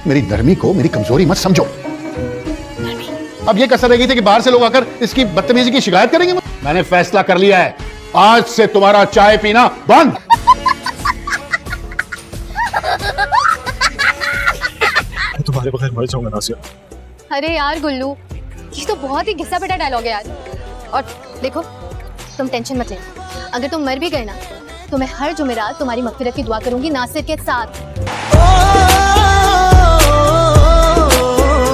मेरी नरमी को मेरी कमजोरी मत समझो। अब ये कसर रह गई थी कि बाहर से लोग आकर इसकी बदतमीजी की शिकायत करेंगे। मैंने फैसला कर लिया है, आज से तुम्हारा चाय पीना बंद। तुम्हारे बगैर मर जाऊंगा नासिया। अरे यार गुल्लू, ये तो बहुत ही घिसा पिटा डायलॉग है यार। और देखो, तुम टेंशन मत लेना, अगर तुम मर भी गए ना तो मैं हर जुमेरात तुम्हारी मगफिरत की दुआ करूंगी नासिर के साथ।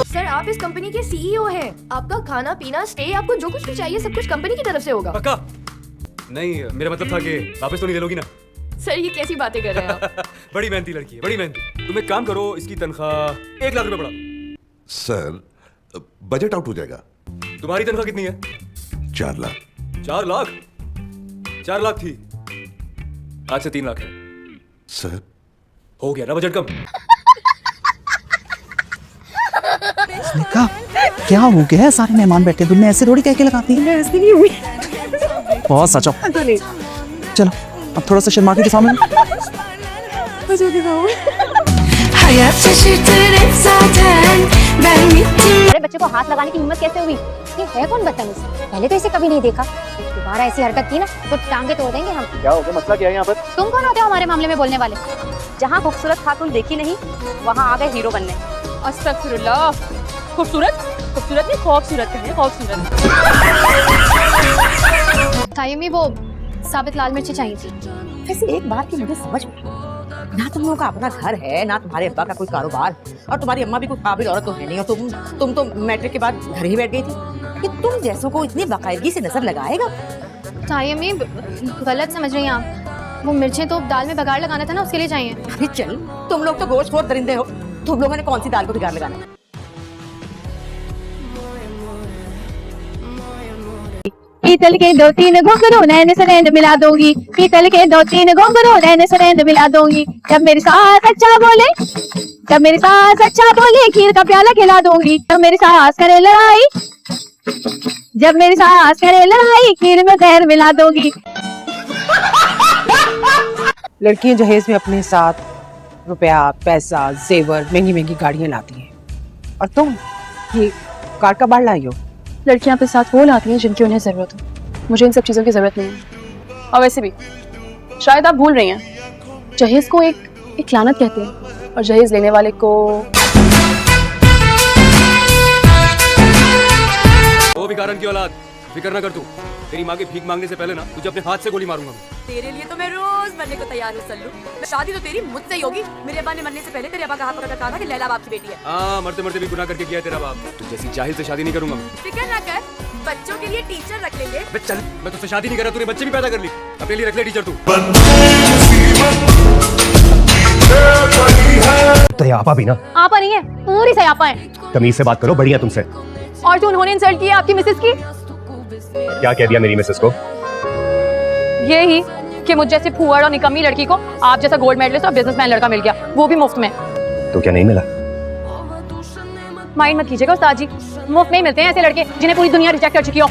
सर, आप इस कंपनी के सीईओ हैं। आपका खाना पीना स्टे, आपको जो कुछ भी चाहिए सब कुछ कंपनी की तरफ से होगा। पक्का? नहीं, मेरा मतलब था कि वापस तो नहीं ले लोगी ना? सर, ये कैसी बातें कर रहे हैं आप? बड़ी मेहनती लड़की है, बड़ी मेहनती। तुम एक काम करो, इसकी तनख्वाह 1 लाख रुपए बढ़ा दो। सर, बजट आउट हो जाएगा। तुम्हारी तनख्वाह कितनी है? 4 लाख। 4 लाख? 4 लाख थी, आज से 3 लाख है। सर, हो गया ना बजट कम? क्या हो गया है? सारे मेहमान बैठे, तुमने ऐसे रोड़ी कह के लगाती है? ऐसी नहीं हुई। बहुत सच हो। चलो अब थोड़ा सा शर्मा के दिखाओ मुझे। अरे बच्चे को हाथ लगाने की हिम्मत कैसे हुई? ये है कौन बदतमीज? पहले तो इसे कभी नहीं देखा। दोबारा ऐसी हरकत की ना तो टांगे तोड़ देंगे हम। क्या हो गया? मसला क्या है यहाँ पर? तुम कौन होते हो हमारे मामले में बोलने वाले? जहाँ खूबसूरत खातून देखी नहीं, वहाँ आ गए हीरो बनने। अस्तगफिरुल्लाह। खूबसूरत? खूबसूरत नहीं, खूबसूरत है, खूबसूरत। तायमी, वो साबित लाल मिर्ची चाहिए थी। वैसे एक बात की मुझे समझ में ना, तुम लोगों का अपना घर है ना तुम्हारे अब्बा का कोई कारोबार, और तुम्हारी अम्मा भी कोई काबिल औरत तो है नहीं, और तुम तो मैट्रिक के बाद घर ही बैठ गई थी। कि तुम जैसों को इतनी बाकायदगी से नजर लगाएगा? तायमी, गलत समझ रही हैं आप। वो मिर्चें तो दाल में बघार लगाना था ना, उसके लिए चाहिए। अरे चल, तुम लोग तो गोश्तखोर दरिंदे हो। तुम लोगों ने कौन सी दाल को बिगाड़ लगाना? पीतल के 2-3 घुंघरू नैन से नैन मिला दूंगी। पीतल के 2-3 घुंघरू नैन से नैन मिला दूंगी। जब मेरी सास अच्छा बोले, जब मेरी सास अच्छा बोले, खीर का प्याला खिला दूंगी। जब मेरी सास करे लड़ाई, जब मेरी सास करे लड़ाई, खीर में जहर मिला दूंगी। लड़कियां जहेज में अपने साथ रुपया, पैसा, जेवर, महंगी महंगी गाड़ियां लाती हैं, और तुम ये कार का बाढ़ लाई हो। लड़कियां अपने साथ वो लाती हैं जिनकी उन्हें जरूरत हो। मुझे इन सब चीजों की जरूरत नहीं है। और वैसे भी शायद आप भूल रही हैं, जहेज को एक लानत कहते हैं, और जहेज लेने वाले को ओ भिखारन की औलाद, फिक्र ना कर तू। तेरी माँ के भीख मांगने से पहले ना तुझे अपने हाथ से गोली मारूंगा मैं। तेरे लिए तो मैं रोज मरने को तैयार हूँ सल्लू। शादी तो तेरी मुझसे ही होगी। मेरे अब्बा ने मरने से पहले तेरे अब्बा का हाथ पकड़ कहा था कि लैला बाप की बेटी है। हाँ, मरते मरते भी गुनाह करके किया है तेरा बाप। तू जैसी जाहिल से शादी नहीं करूंगा मैं। फिक्र ना कर, बच्चों के लिए टीचर रख लेंगे। अबे चल, मैं तुझसे शादी नहीं कर रहा, तूने बच्चे भी पैदा कर ली, अपने लिए रख ले टीचर तू। तो ये आपा भी ना? आपा नहीं है, पूरी सयापा है। तमीज से बात करो, बढ़िया तुमसे। और जो उन्होंने इंसल्ट किया आपकी मिसेस की। क्या कह दिया मेरी मिसेस को? ये ही कि मुझ जैसी फूहड़ और निकम्मी लड़की को आप जैसा गोल्ड मेडलिस्ट और बिजनेसमैन लड़का मिल गया, वो भी मुफ्त में। तो क्या नहीं मिला? माइंड मत कीजिएगा उस्ताद जी, मुफ्त नहीं मिलते हैं ऐसे लड़के जिन्हें पूरी दुनिया रिजेक्ट कर चुकी हो।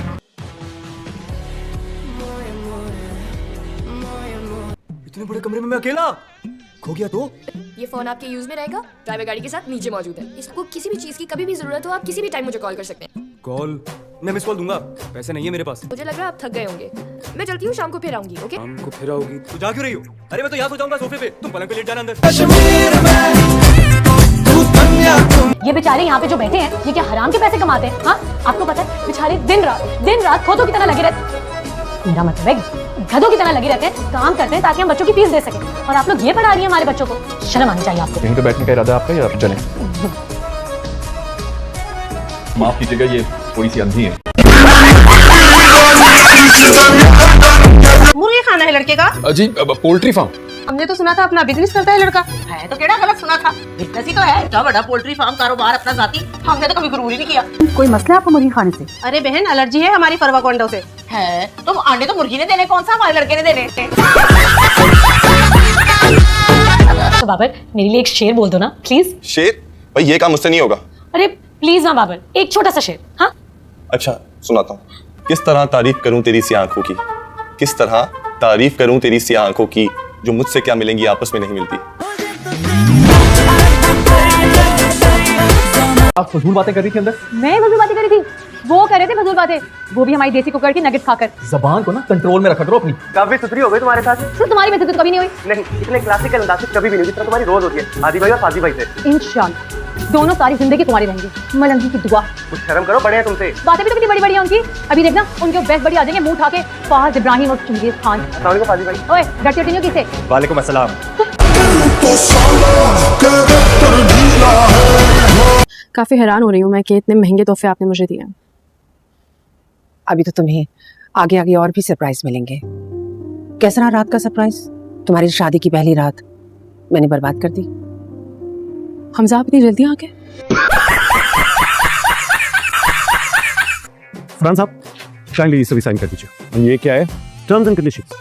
इतने बड़े कमरे में मैं अकेला खो गया तो? ये फोन आपके यूज में रहेगा, ड्राइवर गाड़ी के साथ नीचे मौजूद है। इसको किसी भी चीज की कभी भी जरूरत हो, आप किसी भी टाइम मुझे कॉल कर सकते हैं। कॉल? मैं मिस कॉल दूंगा, पैसे नहीं है मेरे पास। मुझे लग रहा है आप थक गए होंगे, मैं चलती हूँ, शाम को फिर आऊंगी। ओके? शाम को फिर आओगी? तू जा क्यों रही हो? अरे मैं तो यहाँ सो जाऊंगा सोफे पे, तुम पलंग पे लेट जाना अंदर। ये बेचारे यहाँ पे जो बैठे हैं, ये क्या हराम के पैसे कमाते हैं? हाँ, आपको पता है बेचारे दिन रात खोतों की तरह लगे रहते। मेरा मतलब है गधों की तरह लगे रहते हैं, काम करते हैं ताकि हम बच्चों की फीस दे सकें, और आप लोग ये पढ़ा रही हैं हमारे बच्चों को। शर्म आनी चाहिए आपको। यहीं पे बैठने का इरादा आपका या आप चलें? माफ कीजिएगा, ये थोड़ी सी अंधी है। मुर्गी खाना है लड़के का? जी, पोल्ट्री फार्म। हमने तो सुना था अपना बिजनेस करता है लड़का। है तो केड़ा गलत सुना था, बिजनेस ही तो है। इतना बड़ा पोल्ट्री फार्म कारोबार अपना जाती, हमने तो कभी कबूल ही नहीं किया। कोई मसला है आपको मुर्गी खाने से? अरे बहन, एलर्जी है हमारी फरवा को अंडों से। है तो अंडे तो मुर्गी ने देने, कौन सा हमारे लड़के ने देने। तो बाबर, मेरे लिए एक शेर बोल दो ना प्लीज। शेर? भाई ये काम मुझसे नहीं होगा। अरे प्लीज ना बाबर, एक छोटा सा शेर। हाँ अच्छा सुनाता हूँ। किस तरह तारीफ करूं तेरी सी आंखों की, किस तरह तारीफ करूं तेरी सी आंखों की, जो मुझसे क्या मिलेंगी आपस में नहीं मिलती। आप फजूल बातें कर रही थी अंदर? मैं फजूल बातें कर रही थी, वो कर रहे थे फजूल बातें, वो भी हमारी देसी कुकर की नगेट्स खाकर। जबान को ना कंट्रोल में रखा करो अपनी। काफी सुथरी हो गई तुम्हारे साथ। सिर्फ तुम्हारी बेइज्जती तो कभी नहीं हुई। नहीं, इतने क्लासिकल अंदाज से कभी भी नहीं हुई जितना तुम्हारी रोज होती है आदि भाई और सादी भाई से। इंशाल्लाह दोनों सारी जिंदगी तुम्हारी रहेंगी, मलंगी की दुआ। कुछ शर्म करो, बड़े हैं तुमसे। बातें भी तो कितनी बड़ी बड़ी हैं उनकी। अभी देखना उनके बेस्ट बड़ी आ जाएंगे मुंह उठा के, फहद इब्राहिम और चंगेज खान। अस्सलाम वालेकुम सादी भाई। ओए डरती हटी नहीं हो किससे? वालेकुम अस्सलाम। काफी हैरान हो रही हूँ मैं कि इतने महंगे तोहफे आपने मुझे दिए। अभी तो तुम्हें आगे आगे और भी सरप्राइज मिलेंगे। कैसा रहा रात का सरप्राइज? तुम्हारी शादी की पहली रात मैंने बर्बाद कर दी। हमजा आप इतनी जल्दी आ गए? फरहान साहब, काइंडली सभी साइन कर दीजिए। ये क्या है? Terms and conditions.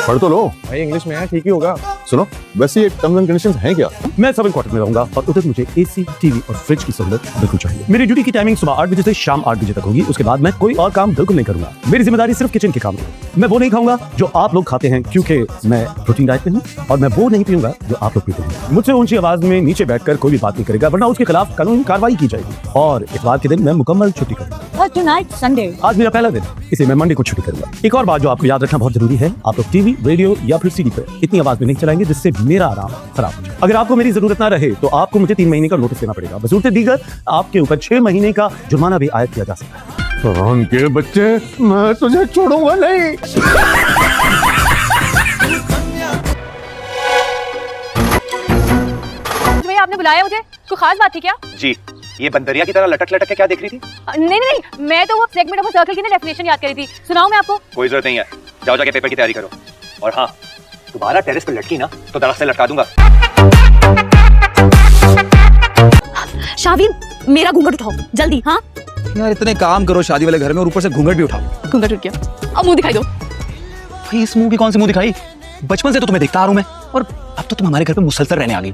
पढ़ तो लो भाई इंग्लिश में है, ठीक ही होगा। सुनो, वैसे ये टर्म्स एंड कंडीशंस हैं क्या? मैं सब क्वार्टर में रहूंगा और उधर मुझे एसी, टीवी और फ्रिज की सहूलत बिल्कुल चाहिए। मेरी ड्यूटी की टाइमिंग सुबह 8 बजे से शाम 8 बजे तक होगी। उसके बाद मैं कोई और काम बिल्कुल नहीं करूंगा। मेरी जिम्मेदारी सिर्फ किचन के काम है। मैं वो नहीं खाऊंगा जो आप लोग खाते हैं, क्योंकि मैं प्रोटीन डाइट पे हूँ, और मैं वो नहीं पीऊंगा जो आप लोग पीते हैं। मुझसे ऊंची आवाज में नीचे बैठकर कोई भी बात नहीं करेगा, वरना उसके खिलाफ कानूनी कार्रवाई की जाएगी। और इतवार के दिन मैं मुकम्मल छुट्टी करूंगा। Tonight Sunday. आज मेरा पहला दिन, इसलिए मैं मंडे को छुट्टी करूंगा। एक और बात जो आपको याद रखना बहुत जरूरी है, आप लोग टीवी, रेडियो या फिर सीडी पे इतनी आवाज में नहीं चलाएंगे जिससे मेरा आराम खराब हो जाए। अगर आपको मेरी जरूरत ना रहे तो आपको मुझे 3 महीने का नोटिस देना पड़ेगा। बसूरत दीगर आपके ऊपर 6 महीने का जुर्माना भी आयद किया जा सकता है। फरहान के बच्चे, मैं तुझे छोड़ूंगा नहीं। भैया आपने बुलाया मुझे, कोई खास बात थी क्या? जी, ये बंदरिया की तरह लटक लटक के क्या देख रही थी? नहीं नहीं नहीं, मैं तो वो सेगमेंट ऑफ सर्कल की ना डेफिनेशन याद कर रही थी। सुनाऊं मैं आपको? कोई जरूरत नहीं है, जाओ जाके पेपर की तैयारी करो। और हाँ, तुम्हारा टेरेस पे लटकी ना तो दरख्त से लटका दूंगा। शावीन, मेरा घूंघट उठाओ जल्दी। हाँ यार, इतने काम करो शादी वाले घर में और ऊपर से घूंघट भी उठाओ। घूंघट उठ गया, अब मुंह दिखाई दो। भाई इस मुंह की कौन सी मुंह दिखाई? बचपन से तो तुम्हें देखता आ रहा हूं मैं, और अब तो तुम हमारे घर पे मुसलसल रहने आ गई।